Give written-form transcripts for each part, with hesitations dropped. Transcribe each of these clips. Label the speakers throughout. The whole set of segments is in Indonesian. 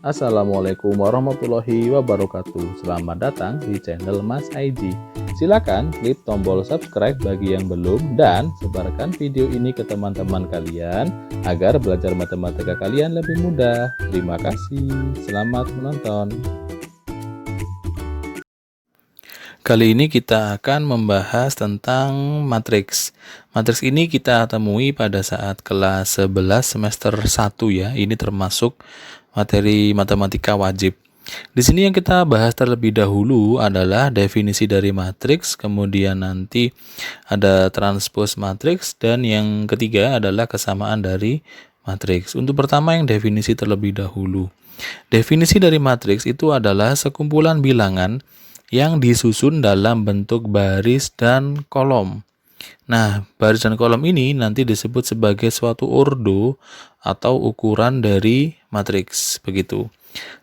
Speaker 1: Assalamualaikum warahmatullahi wabarakatuh. Selamat datang di channel Mas Aiji. Silakan klik tombol subscribe bagi yang belum dan sebarkan video ini ke teman-teman kalian agar belajar matematika kalian lebih mudah. Terima kasih. Selamat menonton. Kali ini kita akan membahas tentang matriks. Matriks ini kita temui pada saat kelas 11 semester 1 ya. Ini termasuk materi matematika wajib. Di sini yang kita bahas terlebih dahulu adalah definisi dari matriks, kemudian nanti ada transpose matriks, dan yang ketiga adalah kesamaan dari matriks. Untuk pertama yang definisi terlebih dahulu. Definisi dari matriks itu adalah sekumpulan bilangan yang disusun dalam bentuk baris dan kolom. Nah, baris dan kolom ini nanti disebut sebagai suatu ordo atau ukuran dari matriks, begitu.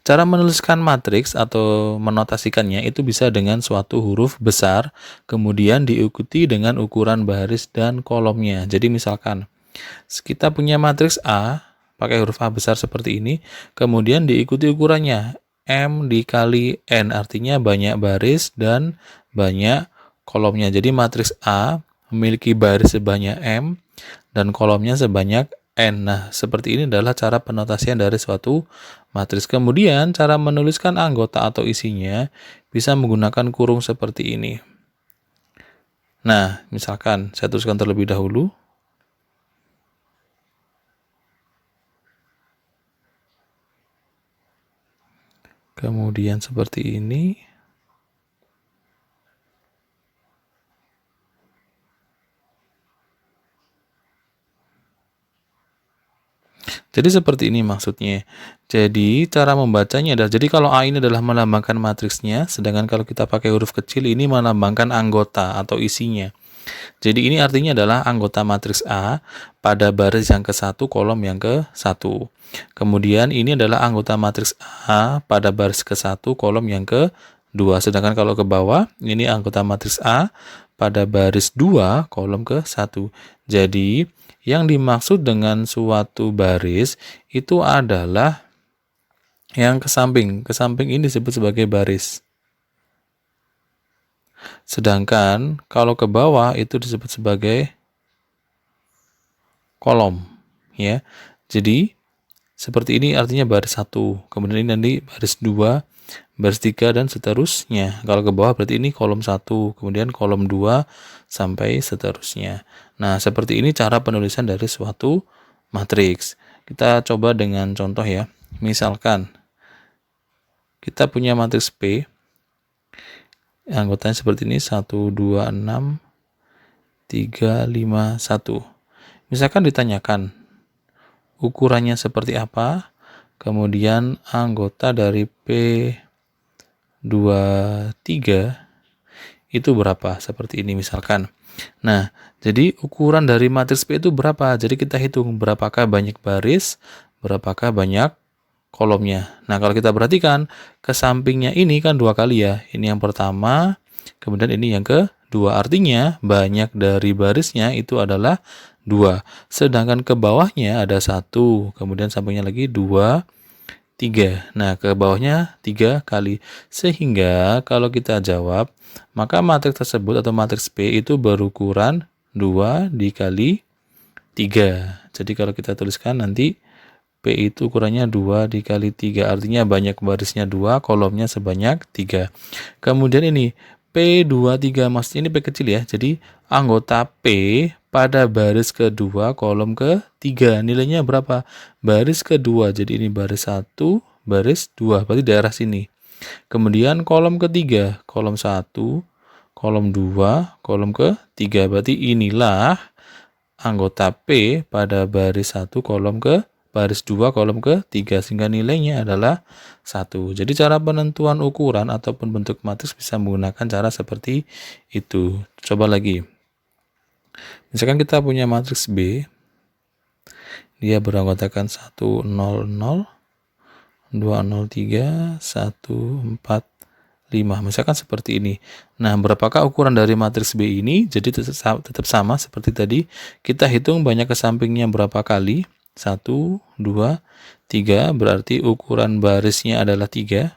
Speaker 1: Cara menuliskan matriks atau menotasikannya itu bisa dengan suatu huruf besar, kemudian diikuti dengan ukuran baris dan kolomnya. Jadi misalkan, kita punya matriks A, pakai huruf A besar seperti ini, kemudian diikuti ukurannya. M dikali N, artinya banyak baris dan banyak kolomnya. Jadi matriks A memiliki baris sebanyak M dan kolomnya sebanyak N. Nah, seperti ini adalah cara penotasian dari suatu matriks. Kemudian, cara menuliskan anggota atau isinya bisa menggunakan kurung seperti ini. Nah, misalkan saya tuliskan terlebih dahulu. Kemudian seperti ini. Jadi seperti ini maksudnya. Jadi cara membacanya adalah, jadi kalau A ini adalah melambangkan matriksnya, sedangkan kalau kita pakai huruf kecil ini melambangkan anggota atau isinya. Jadi ini artinya adalah anggota matriks A pada baris yang ke-1 kolom yang ke-1. Kemudian ini adalah anggota matriks A pada baris ke-1 kolom yang ke-2. Sedangkan kalau ke bawah ini anggota matriks A pada baris 2 kolom ke-1. Jadi yang dimaksud dengan suatu baris itu adalah yang ke samping. Ke samping ini disebut sebagai baris. Sedangkan kalau ke bawah itu disebut sebagai kolom, ya. Jadi seperti ini artinya baris 1, kemudian ini nanti baris 2, baris 3 dan seterusnya. Kalau ke bawah berarti ini kolom 1, kemudian kolom 2 sampai seterusnya. Nah, seperti ini cara penulisan dari suatu matriks. Kita coba dengan contoh ya. Misalkan kita punya matriks P, anggotanya seperti ini, 1, 2, 6, 3, 5, 1. Misalkan ditanyakan ukurannya seperti apa, kemudian anggota dari P23 itu berapa, seperti ini misalkan. Nah, jadi ukuran dari matriks P itu berapa? Jadi kita hitung berapakah banyak baris, berapakah banyak kolomnya. Nah, kalau kita perhatikan ke sampingnya ini kan 2 kali ya. Ini yang pertama, kemudian ini yang kedua. Artinya banyak dari barisnya itu adalah 2. Sedangkan ke bawahnya ada 1, kemudian sampingnya lagi 2, 3. Nah, ke bawahnya 3 kali. Sehingga kalau kita jawab, maka matriks tersebut atau matriks P itu berukuran 2 dikali 3. Jadi kalau kita tuliskan nanti P itu ukurannya 2 dikali 3. Artinya banyak barisnya 2, kolomnya sebanyak 3. Kemudian ini P23, maksudnya ini P kecil ya. Jadi anggota P pada baris kedua kolom ke-3. Nilainya berapa? Baris kedua. Jadi ini baris 1, baris 2. Berarti daerah sini. Kemudian kolom ketiga, kolom 1, kolom 2, kolom ke-3. Berarti inilah anggota P pada baris 1 kolom ke baris 2 kolom ke-3, sehingga nilainya adalah 1. Jadi cara penentuan ukuran ataupun bentuk matriks bisa menggunakan cara seperti itu. Coba lagi. Misalkan kita punya matriks B, dia beranggotakan 1, 0, 0, 2, 0, 3, 1, 4, 5. Misalkan seperti ini. Nah, berapakah ukuran dari matriks B ini? Jadi tetap sama seperti tadi. Kita hitung banyak ke sampingnya berapa kali. 1, 2, 3, berarti ukuran barisnya adalah 3.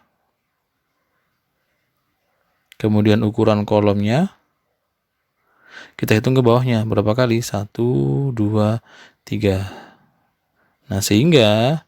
Speaker 1: Kemudian ukuran kolomnya, kita hitung ke bawahnya, berapa kali? 1, 2, 3. Nah, sehingga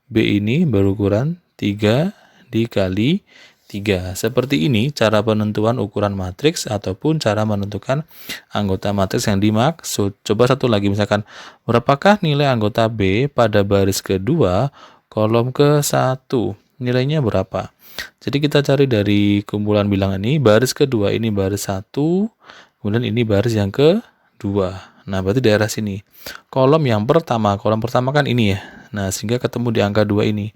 Speaker 1: B ini berukuran 3 dikali 3. Seperti ini cara penentuan ukuran matriks ataupun cara menentukan anggota matriks yang dimaksud. Coba satu lagi, misalkan berapakah nilai anggota B pada baris kedua kolom ke-1? Nilainya berapa? Jadi kita cari dari kumpulan bilangan ini, baris kedua ini baris 1, kemudian ini baris yang kedua. Nah, berarti daerah sini. Kolom pertama kan ini ya. Nah, sehingga ketemu di angka 2 ini.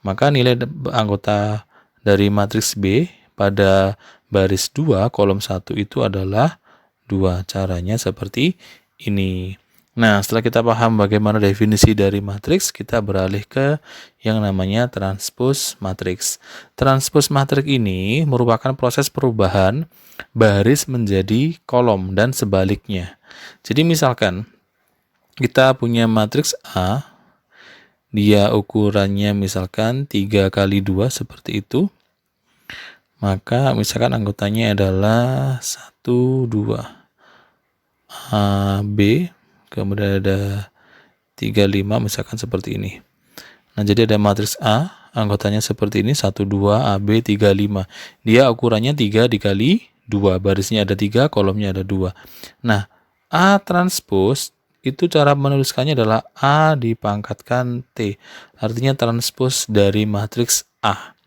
Speaker 1: Maka nilai anggota dari matriks B pada baris 2 kolom 1 itu adalah 2. Caranya seperti ini. Nah, setelah kita paham bagaimana definisi dari matriks, kita beralih ke yang namanya transpose matriks. Transpose matriks ini merupakan proses perubahan baris menjadi kolom dan sebaliknya. Jadi misalkan kita punya matriks A, dia ukurannya misalkan 3 kali 2 seperti itu. Maka misalkan anggotanya adalah 1, 2, A, B, kemudian ada 3, 5, misalkan seperti ini. Nah, jadi ada matriks A, anggotanya seperti ini, 1, 2, AB, 3, 5. Dia ukurannya 3 dikali 2, barisnya ada 3, kolomnya ada 2. Nah, A transpose itu cara menuliskannya adalah A dipangkatkan T. Artinya transpose dari matriks A.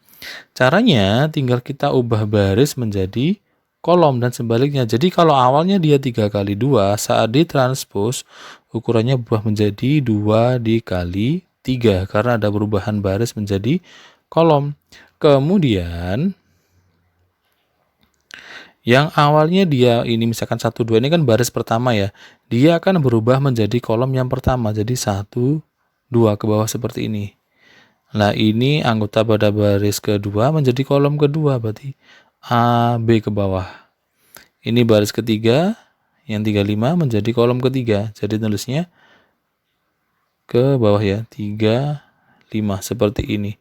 Speaker 1: Caranya tinggal kita ubah baris menjadi kolom dan sebaliknya. Jadi kalau awalnya dia 3 kali 2, saat ditranspose ukurannya berubah menjadi 2 dikali 3 karena ada perubahan baris menjadi kolom. Kemudian yang awalnya dia ini misalkan 1, 2 ini kan baris pertama ya. Dia akan berubah menjadi kolom yang pertama. Jadi 1, 2 ke bawah seperti ini. Nah, ini anggota pada baris kedua menjadi kolom kedua, berarti A, B ke bawah. Ini baris ketiga, yang 35 menjadi kolom ketiga. Jadi tulisnya ke bawah ya, 3, 5, seperti ini.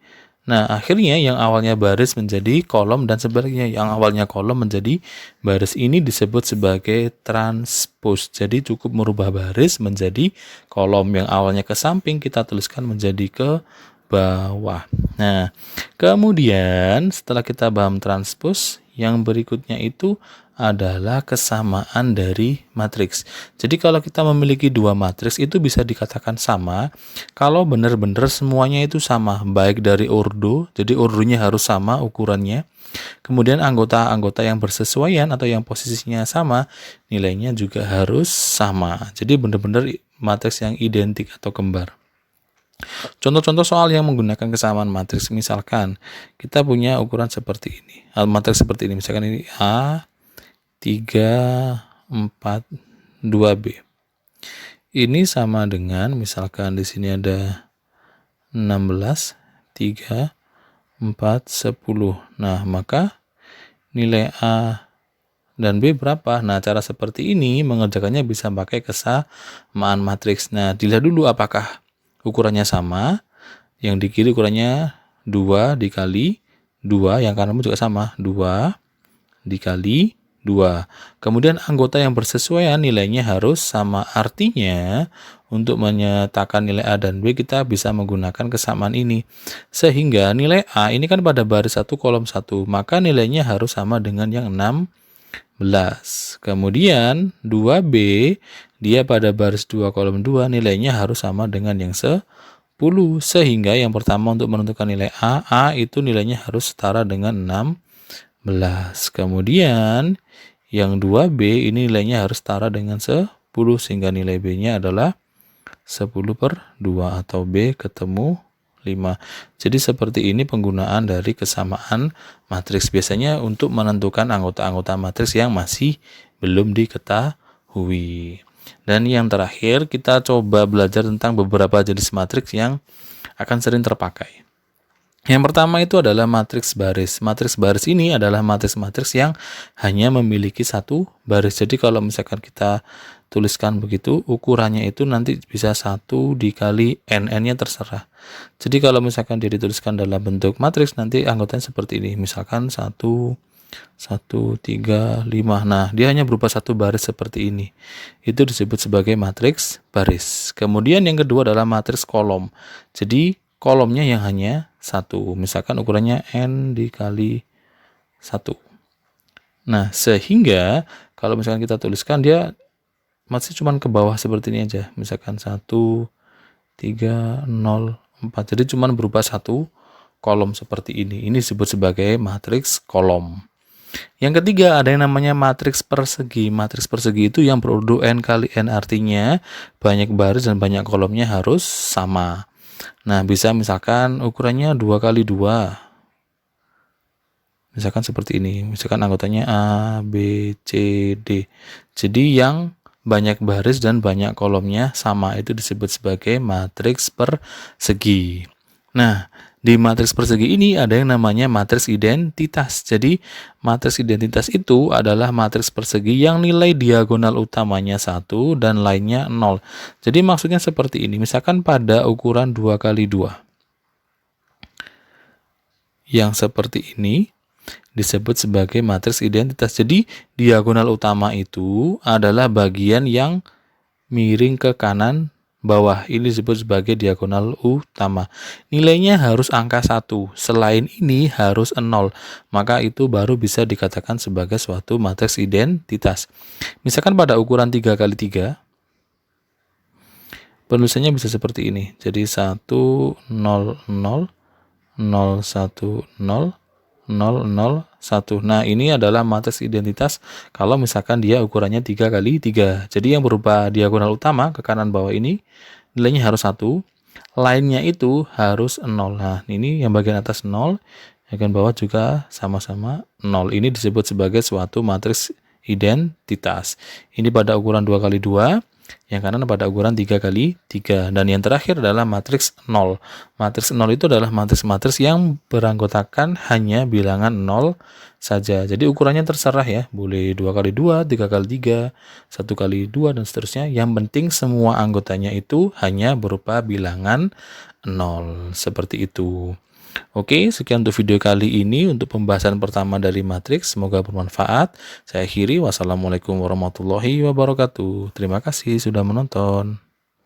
Speaker 1: Nah, akhirnya yang awalnya baris menjadi kolom dan sebaliknya. Yang awalnya kolom menjadi baris, ini disebut sebagai transpose. Jadi cukup merubah baris menjadi kolom. Yang awalnya ke samping kita tuliskan menjadi ke bawah. Nah, kemudian setelah kita paham transpose, yang berikutnya itu adalah kesamaan dari matriks. Jadi kalau kita memiliki dua matriks itu bisa dikatakan sama kalau benar-benar semuanya itu sama, baik dari ordo, jadi ordonya harus sama ukurannya. Kemudian anggota-anggota yang bersesuaian atau yang posisinya sama, nilainya juga harus sama. Jadi benar-benar matriks yang identik atau kembar. Contoh-contoh soal yang menggunakan kesamaan matriks, misalkan kita punya ukuran seperti ini, matriks seperti ini, misalkan ini A, 3, 4, 2B. Ini sama dengan misalkan di sini ada 16, 3, 4, 10. Nah, maka nilai A dan B berapa? Nah, cara seperti ini mengerjakannya bisa pakai kesamaan matriks. Nah, dilihat dulu apakah ukurannya sama. Yang di kiri ukurannya 2 dikali 2, yang kanan juga sama, 2 dikali 2. Kemudian anggota yang bersesuaian nilainya harus sama. Artinya untuk menyatakan nilai A dan B kita bisa menggunakan kesamaan ini. Sehingga nilai A ini kan pada baris 1 kolom 1, maka nilainya harus sama dengan yang 16. Kemudian 2B dia pada baris 2 kolom 2 nilainya harus sama dengan yang 10. Sehingga yang pertama untuk menentukan nilai A itu nilainya harus setara dengan 16. Kemudian yang 2B ini nilainya harus setara dengan 10, sehingga nilai B-nya adalah 10/2 atau B ketemu 5. Jadi seperti ini penggunaan dari kesamaan matriks. Biasanya untuk menentukan anggota-anggota matriks yang masih belum diketahui. Dan yang terakhir kita coba belajar tentang beberapa jenis matriks yang akan sering terpakai. Yang pertama itu adalah matriks baris. Matriks baris ini adalah matriks-matriks yang hanya memiliki satu baris. Jadi kalau misalkan kita tuliskan begitu, ukurannya itu nanti bisa 1 dikali n-nya terserah. Jadi kalau misalkan dia dituliskan dalam bentuk matriks, nanti anggotanya seperti ini. Misalkan 1, 1, 3, 5. Nah, dia hanya berupa satu baris seperti ini. Itu disebut sebagai matriks baris. Kemudian yang kedua adalah matriks kolom. Jadi kolomnya yang hanya satu, misalkan ukurannya n dikali 1. Nah, sehingga kalau misalkan kita tuliskan, dia masih cuma ke bawah seperti ini aja, misalkan 1, 3, 0, 4. Jadi cuma berupa satu kolom seperti ini. Ini disebut sebagai matriks kolom. Yang ketiga ada yang namanya matriks persegi. Matriks persegi itu yang produk n kali n, artinya banyak baris dan banyak kolomnya harus sama. Nah, bisa misalkan ukurannya 2 kali 2. Misalkan seperti ini. Misalkan anggotanya A, B, C, D. Jadi yang banyak baris dan banyak kolomnya sama itu disebut sebagai matriks persegi. Nah, di matriks persegi ini ada yang namanya matriks identitas. Jadi, matriks identitas itu adalah matriks persegi yang nilai diagonal utamanya 1 dan lainnya 0. Jadi, maksudnya seperti ini. Misalkan pada ukuran 2 kali 2. Yang seperti ini disebut sebagai matriks identitas. Jadi, diagonal utama itu adalah bagian yang miring ke kanan bawah. Ini disebut sebagai diagonal utama. Nilainya harus angka 1. Selain ini harus 0. Maka itu baru bisa dikatakan sebagai suatu matriks identitas. Misalkan pada ukuran 3 kali 3, penulisannya bisa seperti ini. Jadi 1, 0, 0, 0, 1, 0, 0, 0, 1. Nah, ini adalah matriks identitas kalau misalkan dia ukurannya 3 kali 3. Jadi yang berupa diagonal utama ke kanan bawah ini nilainya harus 1, lainnya itu harus 0. Nah, ini yang bagian atas 0, bagian bawah juga sama-sama 0. Ini disebut sebagai suatu matriks identitas. Ini pada ukuran 2 kali 2. Yang kanan pada ukuran 3 kali 3. Dan yang terakhir adalah matriks 0. Matriks 0 itu adalah matriks-matriks yang beranggotakan hanya bilangan 0 saja. Jadi ukurannya terserah ya. Boleh 2 kali 2, 3 kali 3, 1 kali 2, dan seterusnya. Yang penting semua anggotanya itu hanya berupa bilangan 0. Seperti itu. Oke, sekian untuk video kali ini untuk pembahasan pertama dari matriks. Semoga bermanfaat. Saya akhiri. Wassalamualaikum warahmatullahi wabarakatuh. Terima kasih sudah menonton.